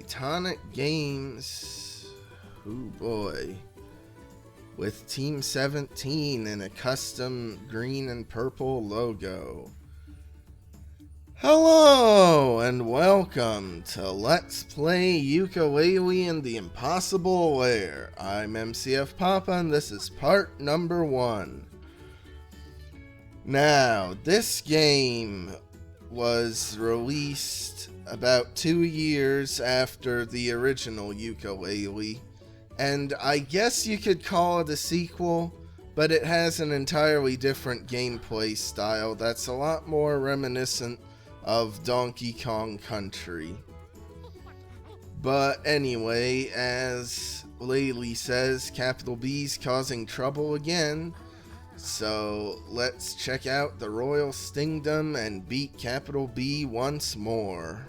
Tonic Games. Oh boy. With Team 17 and a custom green and purple logo. Hello and welcome to Let's Play Yooka-Laylee and the Impossible Lair. I'm MCFPapa and this is part number 1. Now, this game was released about 2 years after the original Yooka-Laylee, and I guess you could call it a sequel, but it has an entirely different gameplay style that's a lot more reminiscent of Donkey Kong Country. But anyway, as Laylee says, capital B's causing trouble again. So let's check out the Royal Stingdom and beat capital B once more.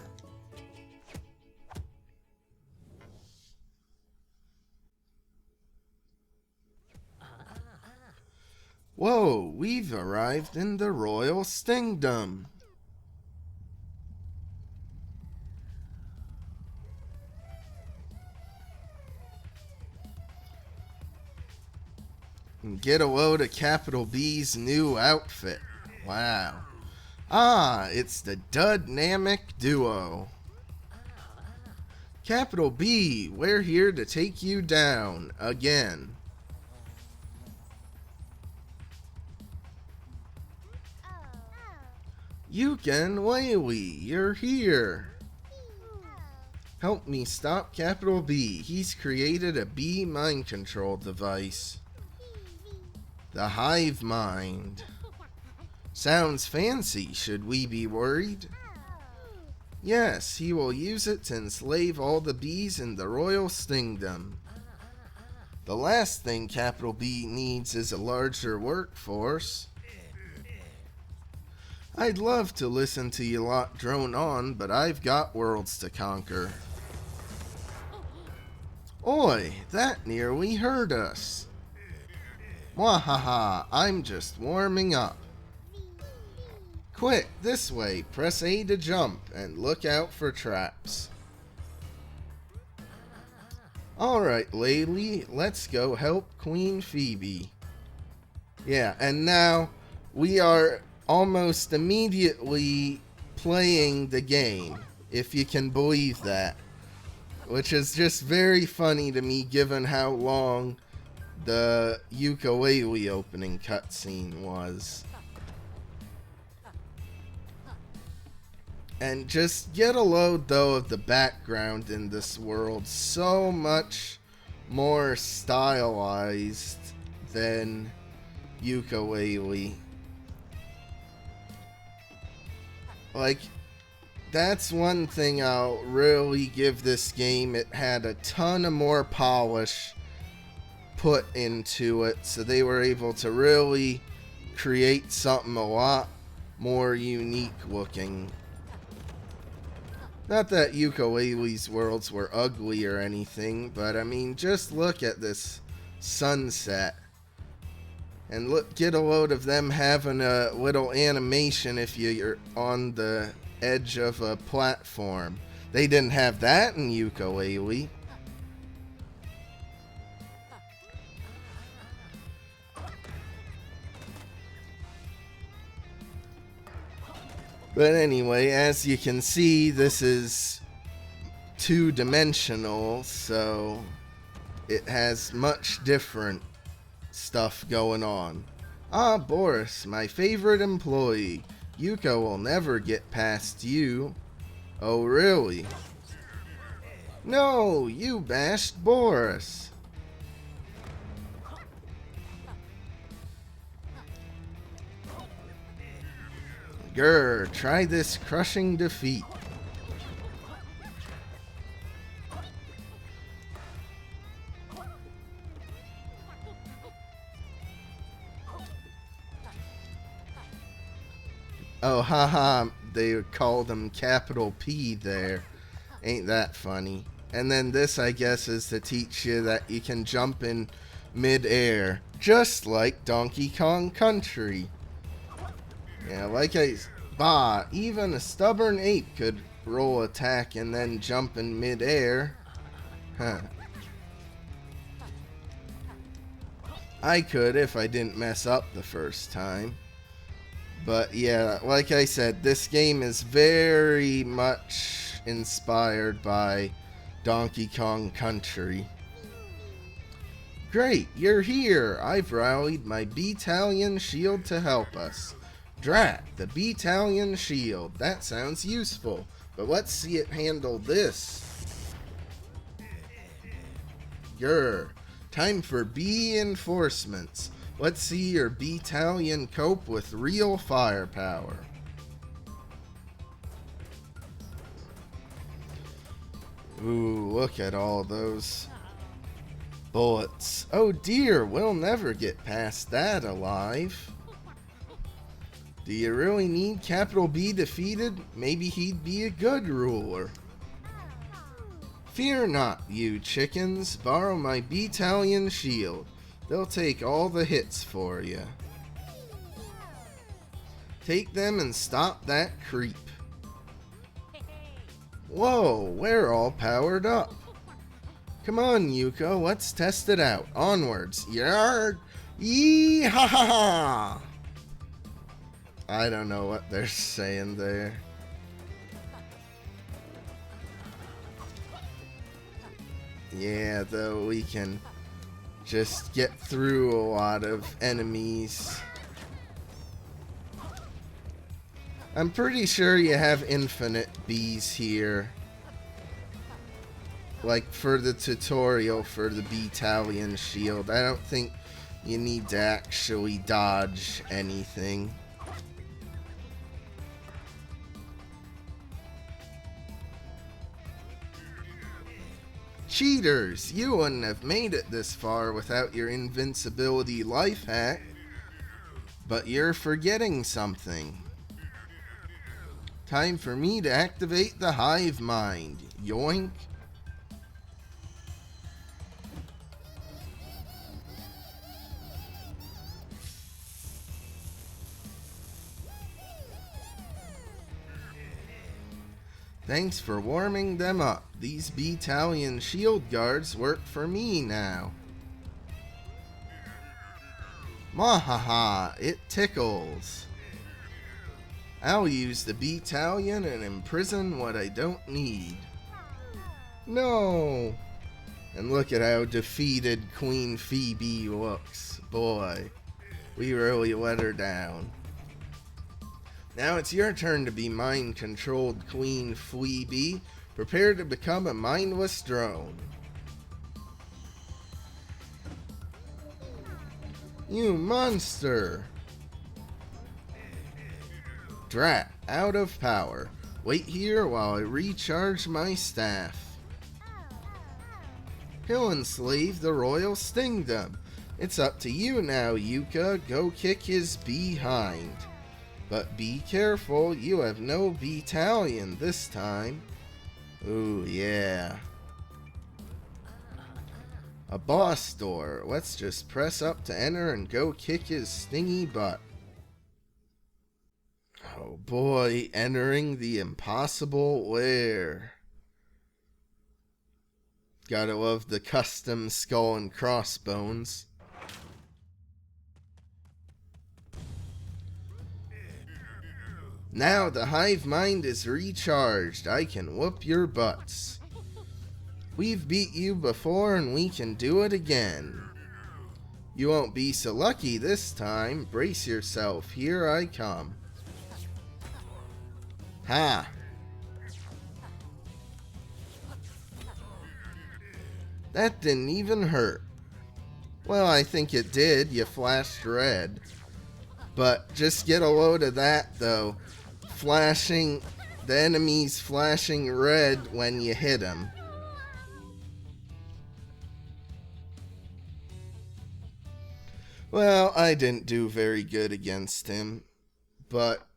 Whoa, we've arrived in the Royal Stingdom. And get a load of capital B's new outfit. Wow. Ah, it's the Dudnamic Duo. Capital B, we're here to take you down again. Yooka-Laylee, you're here. Help me stop capital B. He's created a bee mind control device. The hive mind. Sounds fancy. Should we be worried? Yes, he will use it to enslave all the bees in the Royal Stingdom. The last thing capital B needs is a larger workforce. I'd love to listen to you lot drone on, but I've got worlds to conquer. Oi, that nearly hurt us. Wahaha, I'm just warming up. Quick, this way, press A to jump, and look out for traps. Alright, Laylee, let's go help Queen Phoebe. Yeah, and now we are almost immediately playing the game, if you can believe that. Which is just very funny to me given how long the Yooka-Laylee opening cutscene was. And just get a load though of the background in this world. So much more stylized than Yooka-Laylee. Like, that's one thing I'll really give this game. It had a ton of more polish put into it, so they were able to really create something a lot more unique looking. Not that Yooka-Laylee's worlds were ugly or anything, but I mean, just look at this sunset. And look, get a load of them having a little animation if you're on the edge of a platform. They didn't have that in Yooka-Laylee. But anyway, as you can see, this is two-dimensional, so it has much different stuff going on. Ah, Boris, my favorite employee. Yooka will never get past you. Oh, really? No, you bashed Boris. Grr, try this crushing defeat. Oh, haha, they called him capital P there. Ain't that funny? And then this, I guess, is to teach you that you can jump in mid-air, just like Donkey Kong Country. Yeah, like even a stubborn ape could roll attack and then jump in midair. Huh. I could if I didn't mess up the first time. But yeah, like I said, this game is very much inspired by Donkey Kong Country. Great, you're here! I've rallied my B-Tallion shield to help us. Drat, the B-Tallion shield. That sounds useful, but let's see it handle this. Grr. Time for B enforcements. Let's see your B-Tallion cope with real firepower. Ooh, look at all those bullets. Oh dear, we'll never get past that alive. Do you really need Capital B defeated? Maybe he'd be a good ruler. Fear not, you chickens. Borrow my B-Tallion shield. They'll take all the hits for you. Take them and stop that creep. Whoa, we're all powered up. Come on, Yuka, let's test it out. Onwards. Yarg! Yee ha ha ha! I don't know what they're saying there. Yeah, though we can just get through a lot of enemies. I'm pretty sure you have infinite bees here. Like for the tutorial for the B-Tallion shield. I don't think you need to actually dodge anything. Cheaters! You wouldn't have made it this far without your invincibility life hack. But you're forgetting something. Time for me to activate the hive mind. Yoink. Thanks for warming them up. These B-Tallion shield guards work for me now. Mahaha, it tickles. I'll use the B-Tallion and imprison what I don't need. No! And look at how defeated Queen Phoebe looks. Boy, we really let her down. Now it's your turn to be mind-controlled, Queen Phoebe. Prepare to become a mindless drone. You monster! Drat, out of power. Wait here while I recharge my staff. He'll enslave the royal stingdom. It's up to you now, Yuka. Go kick his behind. But be careful, you have no B-Tallion this time. Ooh, yeah. A boss door. Let's just press up to enter and go kick his stingy butt. Oh boy, entering the Impossible Lair. Gotta love the custom skull and crossbones. Now the hive mind is recharged. I can whoop your butts. We've beat you before and we can do it again. You won't be so lucky this time. Brace yourself. Here I come. Ha! That didn't even hurt. Well, I think it did. You flashed red. But just get a load of that though. The enemies flashing red when you hit them. Well, I didn't do very good against him, but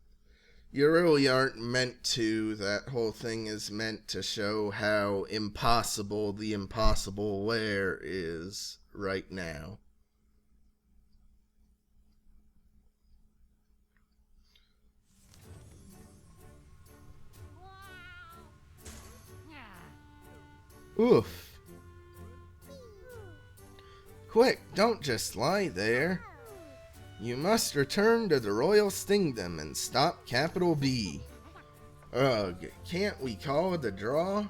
you really aren't meant to. That whole thing is meant to show how impossible the Impossible Lair is right now. Oof. Quick, don't just lie there. You must return to the Royal Stingdom and stop Capital B. Ugh, can't we call it a draw?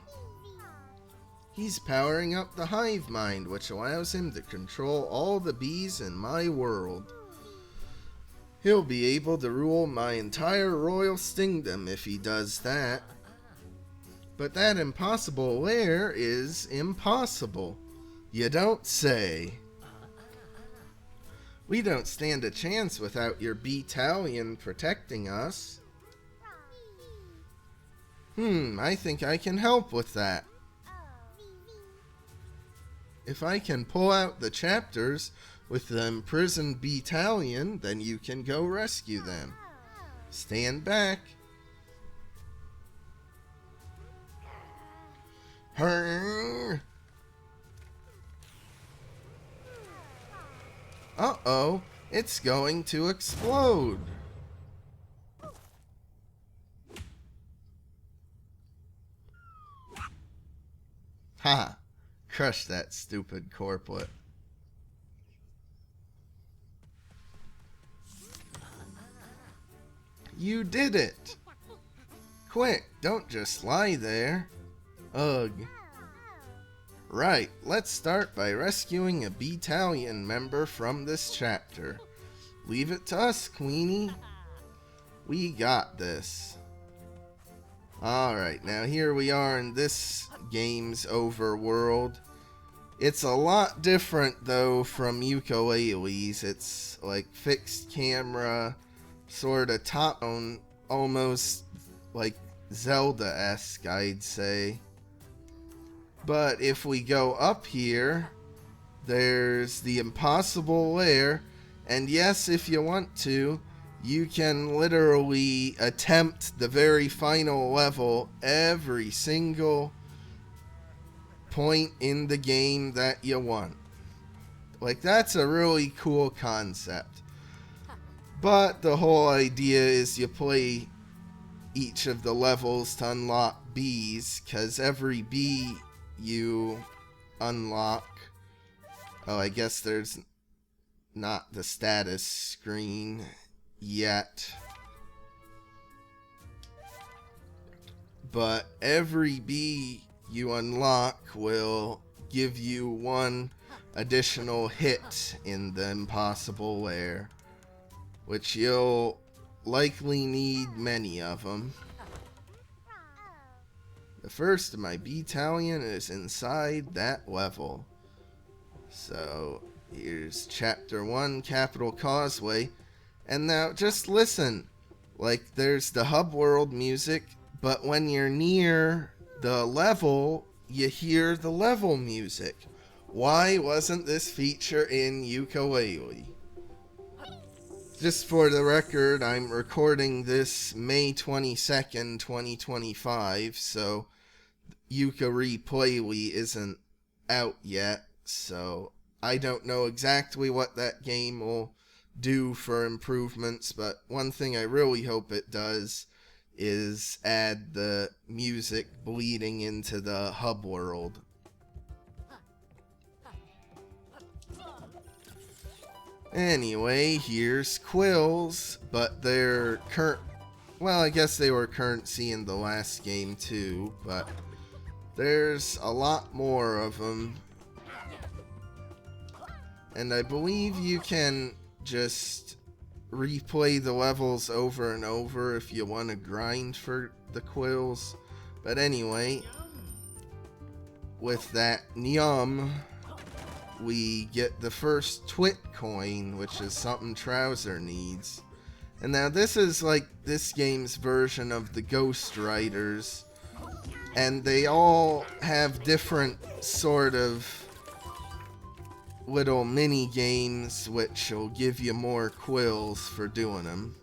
He's powering up the hive mind, which allows him to control all the bees in my world. He'll be able to rule my entire Royal Stingdom if he does that. But that Impossible Lair is impossible. You don't say. We don't stand a chance without your battalion protecting us. I think I can help with that. If I can pull out the chapters with the imprisoned battalion, then you can go rescue them. Stand back. Uh-oh, it's going to explode. Ha! Crush that stupid corplet. You did it! Quick, don't just lie there. Ugh. Right, let's start by rescuing a battalion member from this chapter. Leave it to us, Queenie. We got this. Alright, now here we are in this game's overworld. It's a lot different though from Yooka-Laylee's. It's like fixed camera, sort of top-down, almost like Zelda-esque, I'd say. But if we go up here, there's the Impossible Lair, and yes, if you want to, you can literally attempt the very final level every single point in the game that you want. Like, that's a really cool concept. But the whole idea is you play each of the levels to unlock bees, because every bee you unlock... Oh, I guess there's not the status screen yet. But every bee you unlock will give you one additional hit in the Impossible Lair, which you'll likely need many of them. The first of my battalion is inside that level. So here's chapter 1, Capital Causeway. And now just listen. Like, there's the hub world music, but when you're near the level, you hear the level music. Why wasn't this feature in Yooka-Laylee? Just for the record, I'm recording this May 22nd, 2025, so Yooka-Laylee isn't out yet, so I don't know exactly what that game will do for improvements, but one thing I really hope it does is add the music bleeding into the hub world. Anyway, here's Quills, but they're well, I guess they were currency in the last game too, but there's a lot more of them. And I believe you can just replay the levels over and over if you want to grind for the Quills. But anyway, with that Nyum, we get the first Twit coin, which is something Trouser needs. And now this is like this game's version of the Ghost Riders, and they all have different sort of little mini games which will give you more quills for doing them.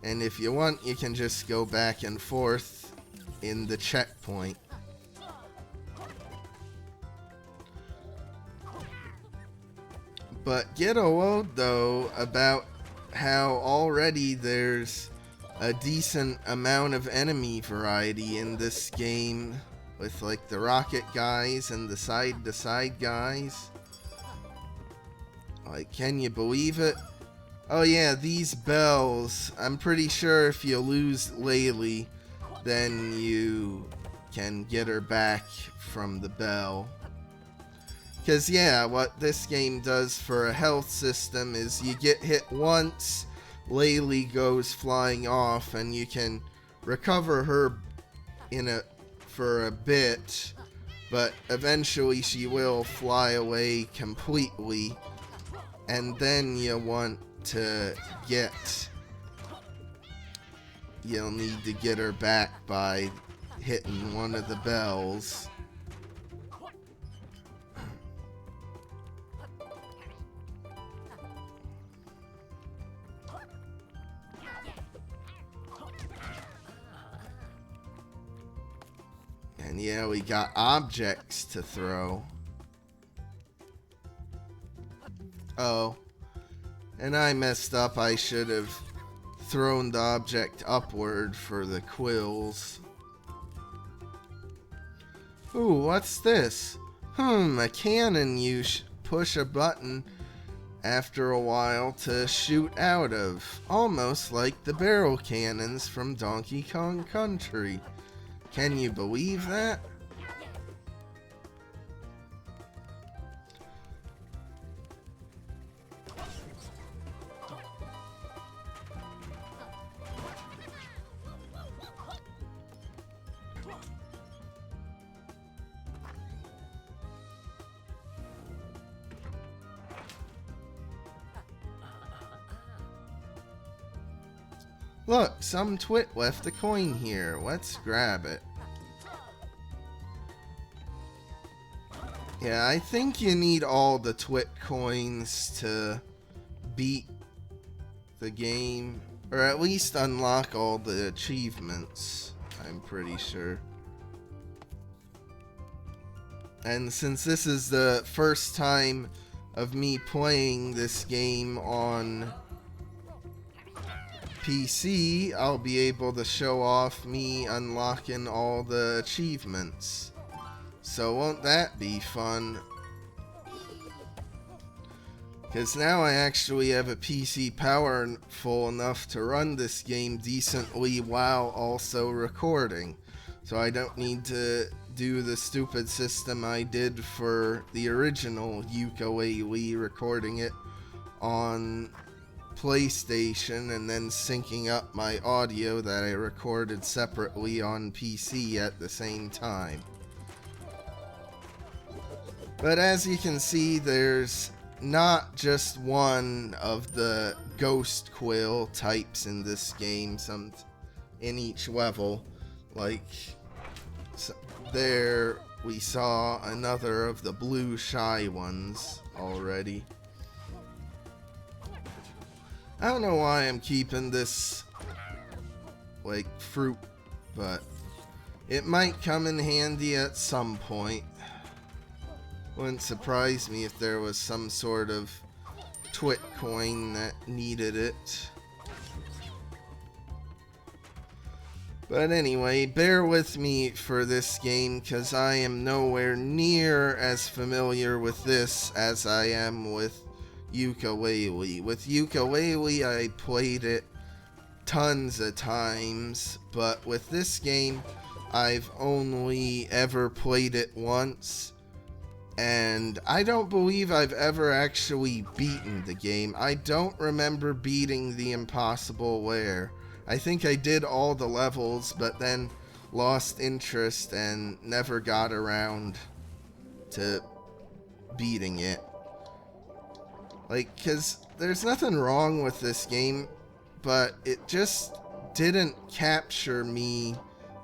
And if you want, you can just go back and forth in the checkpoint. But get a load though about how already there's a decent amount of enemy variety in this game. with like the rocket guys and the side-to-side guys. Like, can you believe it? Oh yeah, these bells, I'm pretty sure if you lose Laylee, then you can get her back from the bell. Because yeah, what this game does for a health system is you get hit once, Laylee goes flying off, and you can recover her for a bit, but eventually she will fly away completely, and then you want to you'll need to get her back by hitting one of the bells. And yeah, we got objects to throw. Oh. And I messed up. I should have thrown the object upward for the quills. Ooh, what's this? A cannon you push a button after a while to shoot out of. Almost like the barrel cannons from Donkey Kong Country. Can you believe that? Look, some twit left a coin here. Let's grab it. Yeah, I think you need all the twit coins to beat the game. Or at least unlock all the achievements, I'm pretty sure. And since this is the first time of me playing this game on PC, I'll be able to show off me unlocking all the achievements. So won't that be fun? Because now I actually have a PC powerful enough to run this game decently while also recording. So I don't need to do the stupid system I did for the original Yooka-Laylee, recording it on PlayStation and then syncing up my audio that I recorded separately on PC at the same time. But as you can see, there's not just one of the ghost quill types in this game, some in each level. Like, there we saw another of the blue shy ones already. I don't know why I'm keeping this, like, fruit, but it might come in handy at some point. Wouldn't surprise me if there was some sort of twit coin that needed it. But anyway, bear with me for this game, because I am nowhere near as familiar with this as I am with Yooka-Laylee. With Yooka-Laylee, I played it tons of times, but with this game, I've only ever played it once. And I don't believe I've ever actually beaten the game. I don't remember beating the Impossible Lair. I think I did all the levels, but then lost interest and never got around to beating it. Like, 'cause there's nothing wrong with this game, but it just didn't capture me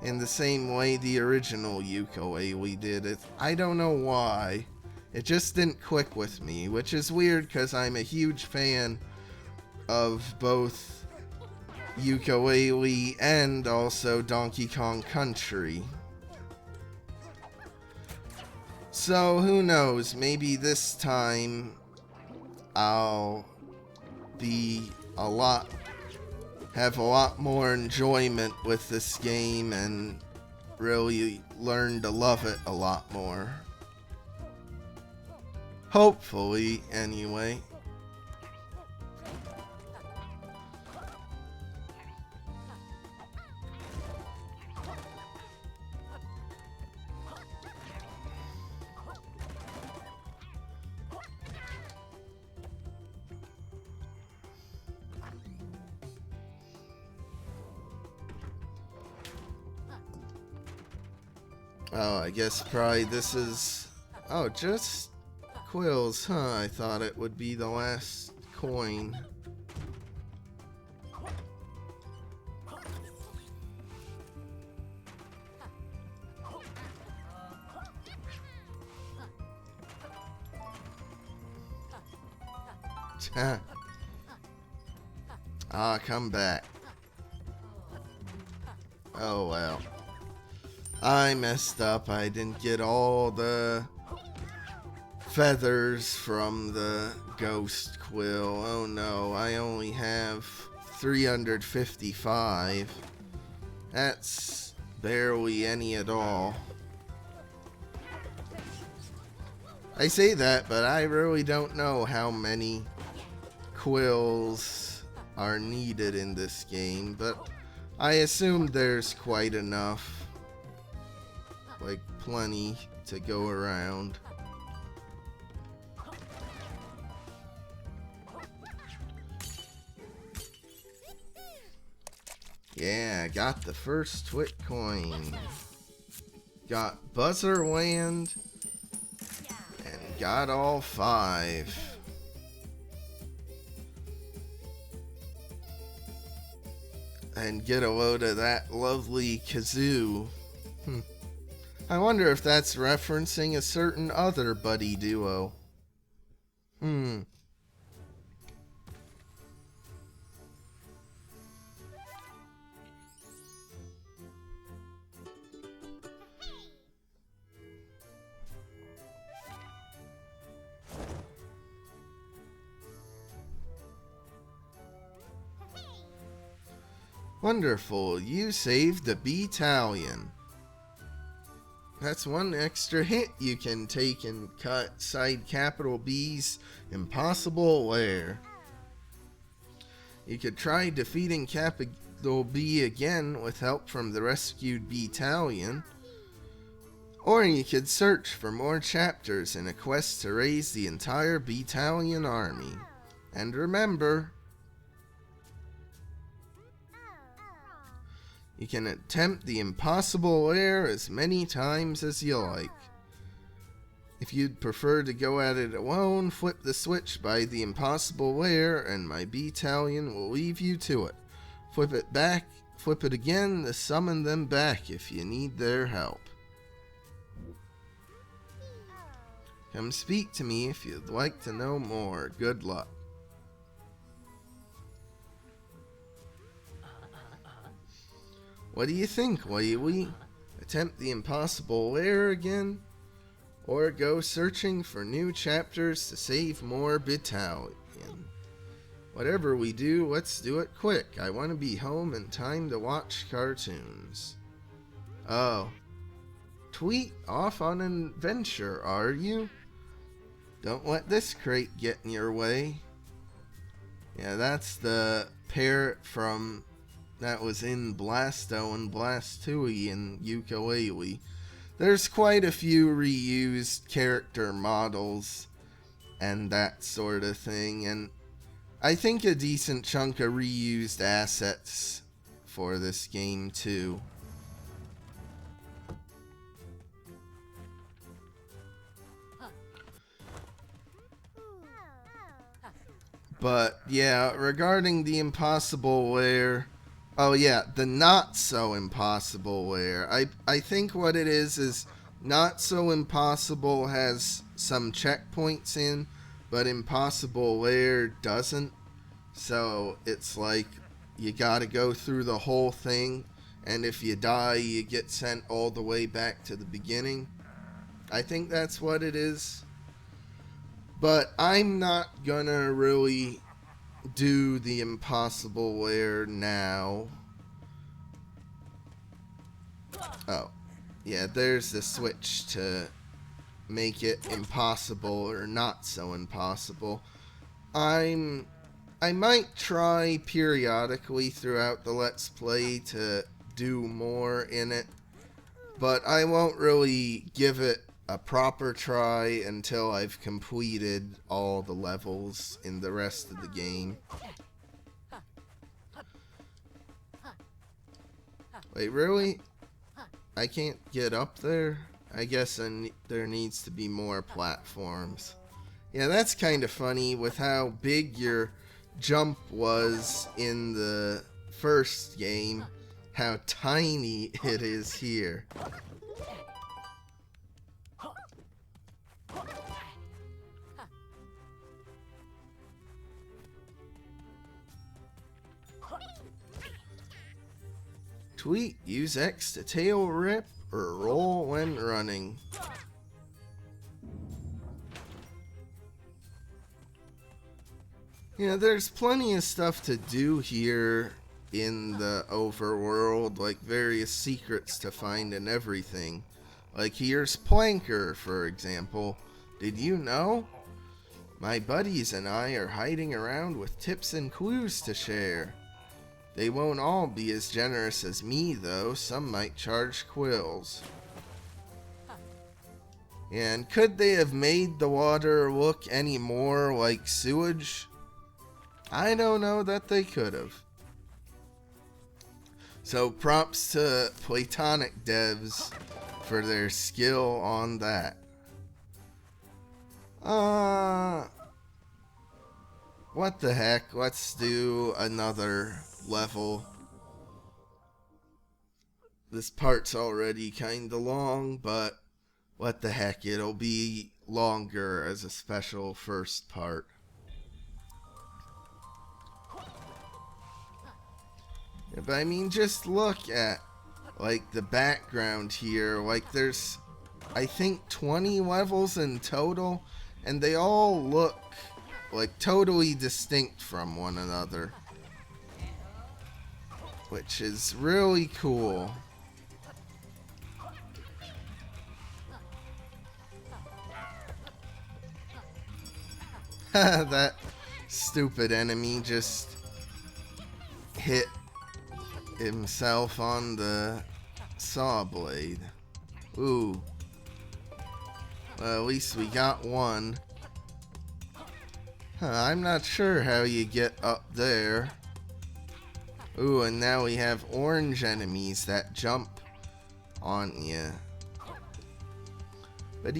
in the same way the original Yooka-Laylee did. I don't know why. It just didn't click with me, which is weird because I'm a huge fan of both Yooka-Laylee and also Donkey Kong Country. So who knows, maybe this time I'll have a lot more enjoyment with this game and really learn to love it a lot more. Hopefully, anyway. Oh, I guess probably this is... Oh, just quills, huh? I thought it would be the last coin. Ah, come back. Oh, well. I messed up. I didn't get all the feathers from the ghost quill. Oh no, I only have 355. That's barely any at all. I say that, but I really don't know how many quills are needed in this game, but I assume there's quite enough. Like, plenty to go around. Yeah, got the first Twit coin. Got Buzzer Land. And got all 5. And get a load of that lovely kazoo. I wonder if that's referencing a certain other buddy duo. Wonderful, you saved the battalion. That's one extra hit you can take and cut side capital B's Impossible Lair. You could try defeating capital B again with help from the rescued battalion. Or you could search for more chapters in a quest to raise the entire battalion army. And remember, you can attempt the Impossible Lair as many times as you like. If you'd prefer to go at it alone, flip the switch by the Impossible Lair and my battalion will leave you to it. Flip it back, flip it again to summon them back if you need their help. Come speak to me if you'd like to know more. Good luck. What do you think, Laylee? Attempt the Impossible Lair again? Or go searching for new chapters to save more battalion? Whatever we do, let's do it quick. I want to be home in time to watch cartoons. Oh. Tweet off on an adventure, are you? Don't let this crate get in your way. Yeah, that's the parrot from... that was in Blasto and Blastouille and Yooka-Laylee. There's quite a few reused character models and that sort of thing, and I think a decent chunk of reused assets for this game too. But yeah, regarding the Impossible Lair, oh yeah, the Not So Impossible Lair. I think what it is Not So Impossible has some checkpoints in, but Impossible Lair doesn't. So it's like you gotta go through the whole thing, and if you die, you get sent all the way back to the beginning. I think that's what it is. But I'm not gonna really do the Impossible Lair now. Oh. yeah, there's the switch to make it impossible or not so impossible. I might try periodically throughout the Let's Play to do more in it, but I won't really give it a proper try until I've completed all the levels in the rest of the game. Wait, really? I can't get up there? I guess there needs to be more platforms. Yeah, that's kind of funny with how big your jump was in the first game, how tiny it is here. Tweet, use X to tail rip or roll when running. Yeah, there's plenty of stuff to do here in the overworld, like various secrets to find and everything. Like here's Planker, for example. Did you know? My buddies and I are hiding around with tips and clues to share. They won't all be as generous as me, though. Some might charge quills. And could they have made the water look any more like sewage? I don't know that they could have. So props to Platonic devs for their skill on that. What the heck? Let's do another level. This part's already kinda long, but what the heck, it'll be longer as a special first part. Yeah, but I mean, just look at like the background here. Like there's, I think, 20 levels in total, and they all look like totally distinct from one another, which is really cool. That stupid enemy just hit himself on the saw blade. Ooh. Well, at least we got one. I'm not sure how you get up there. Ooh, and now we have orange enemies that jump on you. But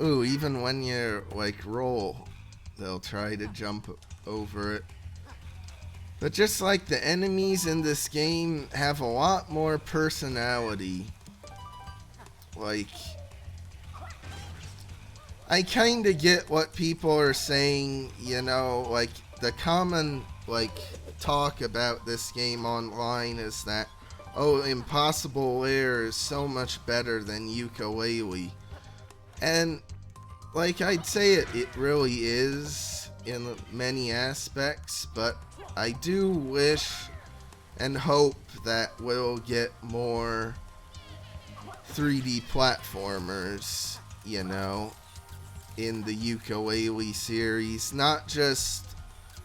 ooh, even when you like roll, they'll try to jump over it. But just like the enemies in this game have a lot more personality. Like, I kinda get what people are saying, you know, like the common like talk about this game online is that, oh, Impossible Lair is so much better than Yooka-Laylee. And like I'd say it really is in many aspects, but I do wish and hope that we'll get more 3D platformers, you know, in the Yooka-Laylee series. Not just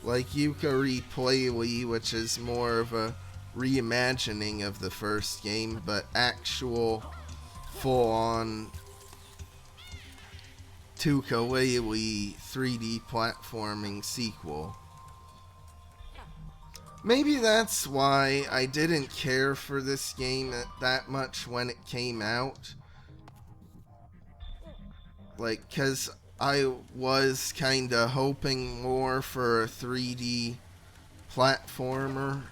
like Yooka-Laylee, which is more of a reimagining of the first game, but actual full-on Yooka-Laylee 3D platforming sequel. Maybe that's why I didn't care for this game that much when it came out. Like, cause I was kinda hoping more for a 3D platformer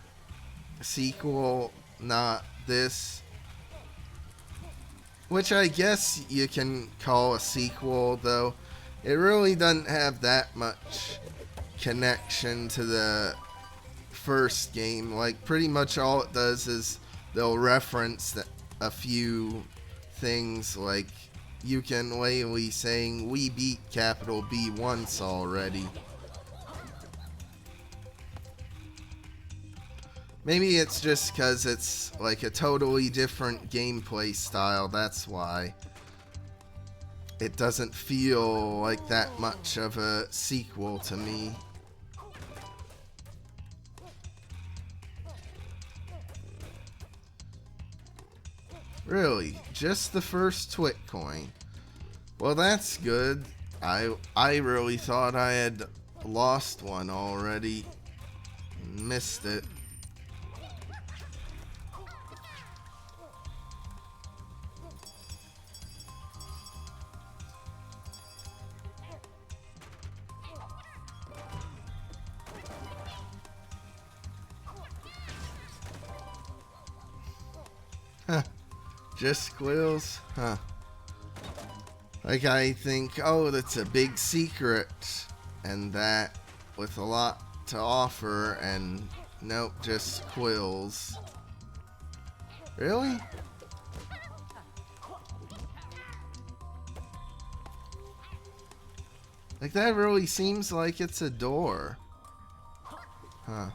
sequel, not this. Which I guess you can call a sequel, though it really doesn't have that much connection to the first game. Like, pretty much all it does is they'll reference a few things, like Yooka-Laylee saying, "We beat capital B once already." Maybe it's just because it's like a totally different gameplay style, that's why. It doesn't feel like that much of a sequel to me. Really? Just the first Twit coin? Well, that's good. I really thought I had lost one already. Missed it. Huh. Just squills? Huh. Like I think, oh, that's a big secret, and that with a lot to offer, and nope, just quills. Really? Like that really seems like it's a door. Huh.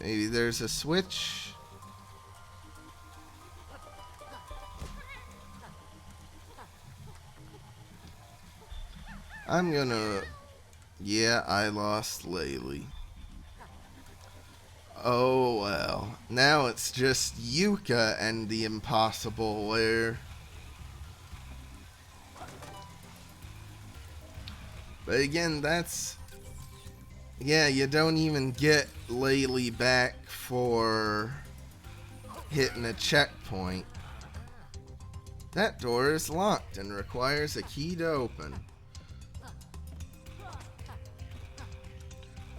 Maybe there's a switch. I'm gonna... Yeah, I lost Laylee. Oh well. Now it's just Yooka and the Impossible Lair. But again, that's... Yeah, you don't even get Laylee back for hitting a checkpoint. That door is locked and requires a key to open.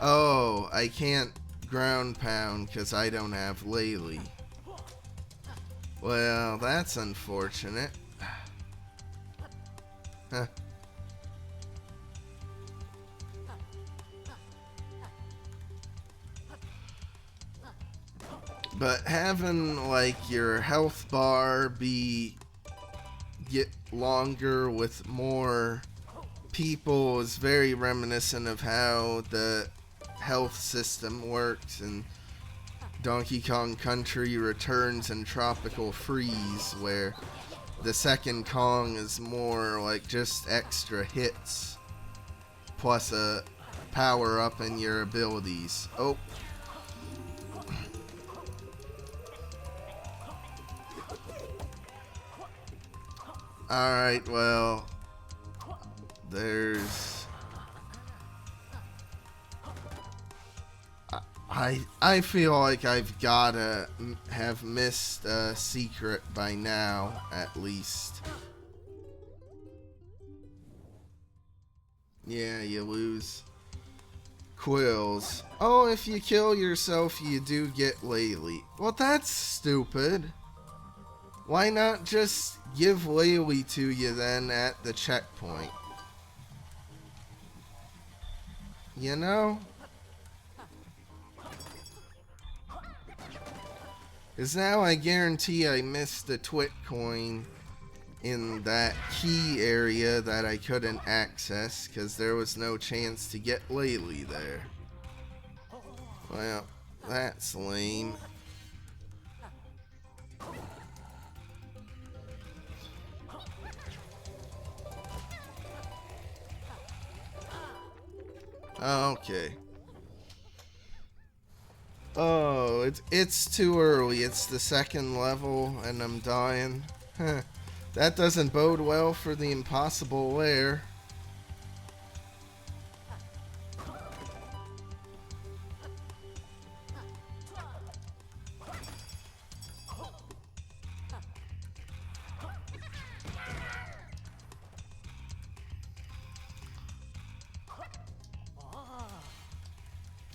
Oh, I can't ground pound because I don't have Laylee. Well, that's unfortunate. Huh. But having like your health bar get longer with more people is very reminiscent of how the health system works in Donkey Kong Country Returns and Tropical Freeze, where the second Kong is more like just extra hits plus a power up in your abilities. Oh. Alright, well, there's... I feel like I've gotta have missed a secret by now, at least. Yeah, you lose quills. Oh, if you kill yourself, you do get Laylee. Well, that's stupid. Why not just give Laylee to you then at the checkpoint? You know? Because now I guarantee I missed the Twit coin in that key area that I couldn't access because there was no chance to get Laylee there. Well, that's lame. Okay. Oh, it's too early. It's the second level and I'm dying. Huh. That doesn't bode well for the Impossible Lair.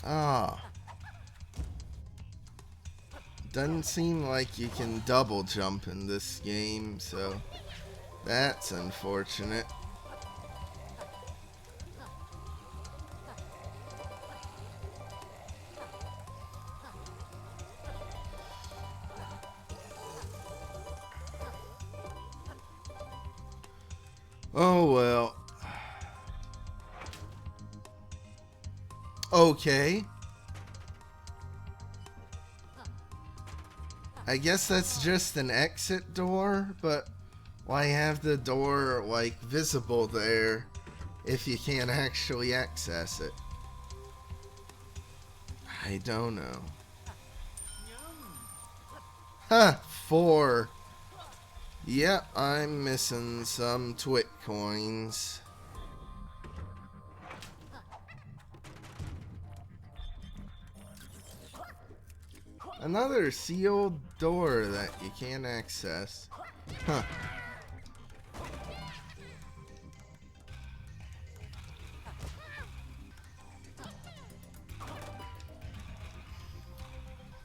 Ah. Doesn't seem like you can double jump in this game, so that's unfortunate. Oh well. Okay. I guess that's just an exit door, but why have the door, like, visible there if you can't actually access it? I don't know. Huh, 4. Yep, I'm missing some twit coins. Another sealed door that you can't access. Huh.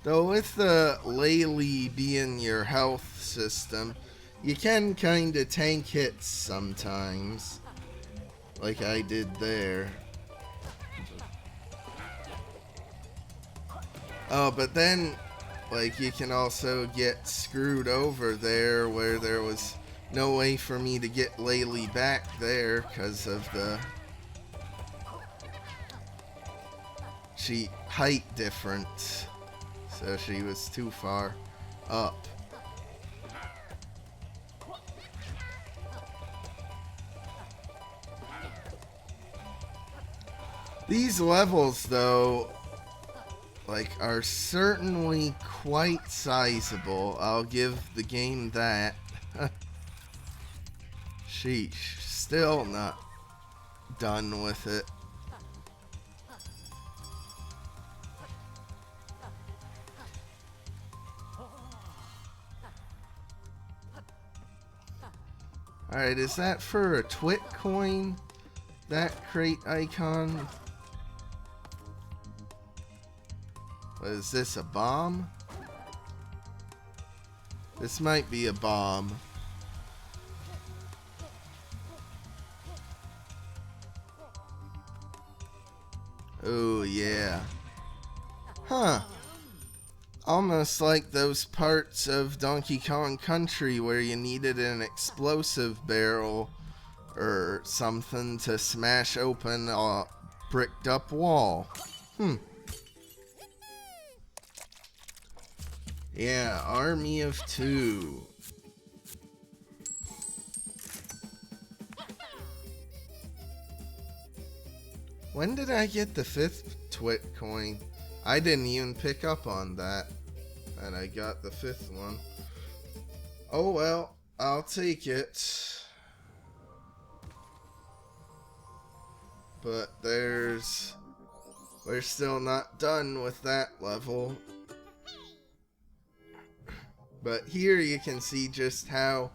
Though with the Laylee being your health system, you can kinda tank hits sometimes. Like I did there. Oh, but then, like, you can also get screwed over there where there was no way for me to get Laylee back there because of the height difference. So she was too far up. These levels, though, like, are certainly quite sizable. I'll give the game that. Sheesh. Still not done with it. Alright, is that for a twit coin? That crate icon? What is this, a bomb? This might be a bomb. Oh yeah. Huh. Almost like those parts of Donkey Kong Country where you needed an explosive barrel or something to smash open a bricked up wall. Yeah, Army of 2. When did I get the 5th twit coin? I didn't even pick up on that. And I got the 5th one. Oh well, I'll take it. But we're still not done with that level. But here you can see just how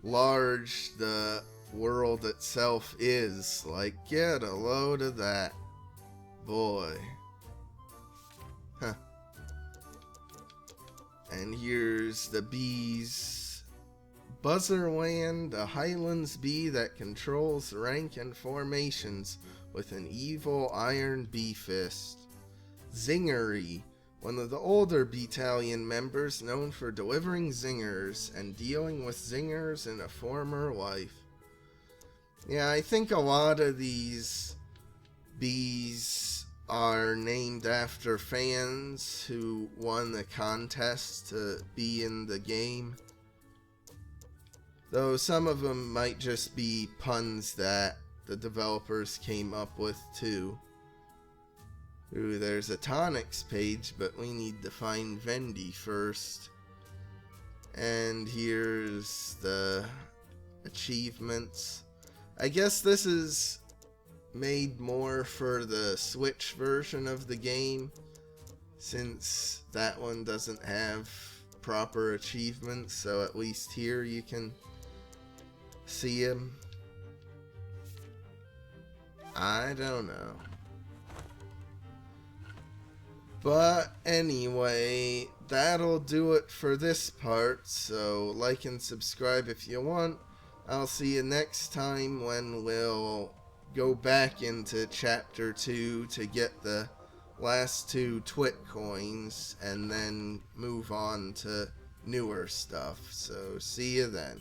large the world itself is. Like, get a load of that. Boy. Huh. And here's the bees. Buzzerland, a Highlands bee that controls rank and formations with an evil iron bee fist. Zingery, one of the older battalion members known for delivering zingers and dealing with zingers in a former life. Yeah, I think a lot of these bees are named after fans who won the contest to be in the game. Though some of them might just be puns that the developers came up with too. Ooh, there's a tonics page, but we need to find Vendy first. And here's the achievements. I guess this is made more for the Switch version of the game, since that one doesn't have proper achievements, so at least here you can see them. I don't know. But anyway, that'll do it for this part, so like and subscribe if you want. I'll see you next time when we'll go back into Chapter 2 to get the last 2 twit coins and then move on to newer stuff. So see you then.